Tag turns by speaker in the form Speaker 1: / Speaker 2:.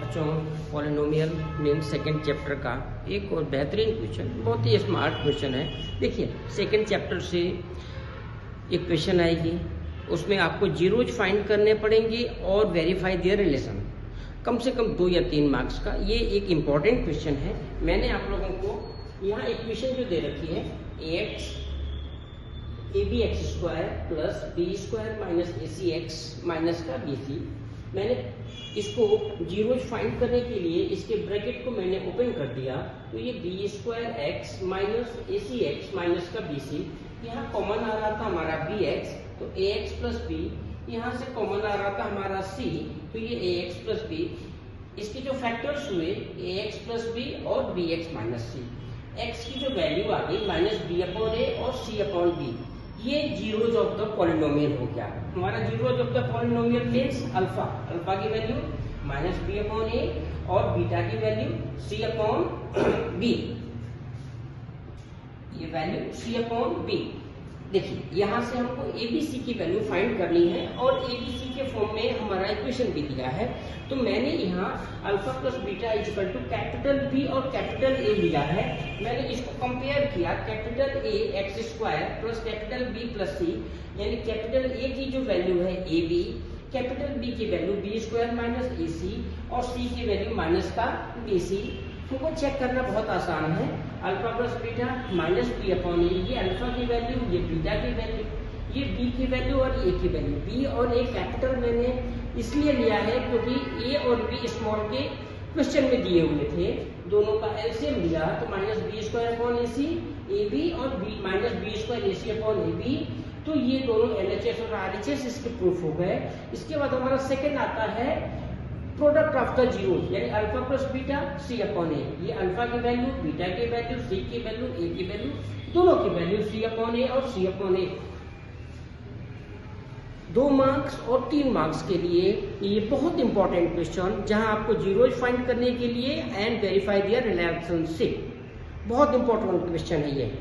Speaker 1: बच्चों, polynomial mean second chapter का एक और बेहतरीन क्वेश्चन, बहुत ही स्मार्ट क्वेश्चन है। देखिए, सेकंड चैप्टर से एक क्वेश्चन आएगी, उसमें आपको जीरोज फाइंड करने पड़ेंगे और वेरीफाई देयर रिलेशन, कम से कम 2 या 3 मार्क्स का। ये एक इम्पॉर्टेंट क्वेश्चन है। मैंने आप लोगों को यहाँ इक्वेशन जो दे रखी है, ab x square plus b square minus AC x minus का BC, मैंने इसको जीरोज फाइंड करने के लिए इसके ब्रैकेट को मैंने ओपन कर दिया, तो ये b square x minus AC x minus का BC, यहाँ कॉमन आ रहा था हमारा bx, तो ax प्लस b, यहाँ से कॉमन आ रहा था हमारा c, तो ये ax प्लस b, इसके जो फैक्टर्स हुए ax प्लस b और bx माइनस c, x की जो वैल्यू आ गई माइनस b अपॉन a और c अपॉन b, ये जीरोज ऑफ द पॉलिनोमियल हो गया। हमारा zeros of the polynomial means alpha, alpha की value minus b upon a और बीटा की वैल्यू c अपॉन b, ये वैल्यू c अपॉन b। देखिए, यहाँ से हमको ABC की वैल्यू फाइंड करनी है और ABC के फॉर्म में हमारा इक्वेशन भी दिया है, तो मैंने यहाँ alpha plus beta equal to capital B और कैपिटल A लिया है। मैंने इसको कंपेयर किया, capital A x square plus capital B plus C, यानी कैपिटल A की जो वैल्यू है AB, कैपिटल B की value B square minus AC और C की वैल्यू माइनस का BC। हमको चेक करना बहुत आसान है, alpha plus beta minus b upon a, ये अल्फा की वैल्यू, ये बीटा की वैल्यू, ये बी की वैल्यू और ए की वैल्यू। बी और ए कैपिटल मैंने इसलिए लिया है क्योंकि ए और बी स्मॉल के क्वेश्चन में दिए हुए थे, दोनों का एलसीएम लिया तो minus b square upon a c, a b और b minus b square a c upon a b, तो ये दोनों एलएचएस और आरएचएस इसके प्रूफ हो गए। इसके बाद हमारा सेकेंड आता है प्रोडक्ट ऑफ द जीरो, यानी alpha plus beta C upon a, ये अल्फा की वैल्यू, बीटा की वैल्यू, सी की वैल्यू, ए की वैल्यू, दोनों की वैल्यू सी अपॉन ए और सी अपॉन ए। 2 मार्क्स और 3 मार्क्स के लिए ये बहुत इंपॉर्टेंट क्वेश्चन, जहां आपको जीरोज फाइंड करने के लिए एंड वेरीफाई देयर रिलेशनशिप, बहुत इंपॉर्टेंट क्वेश्चन है ये।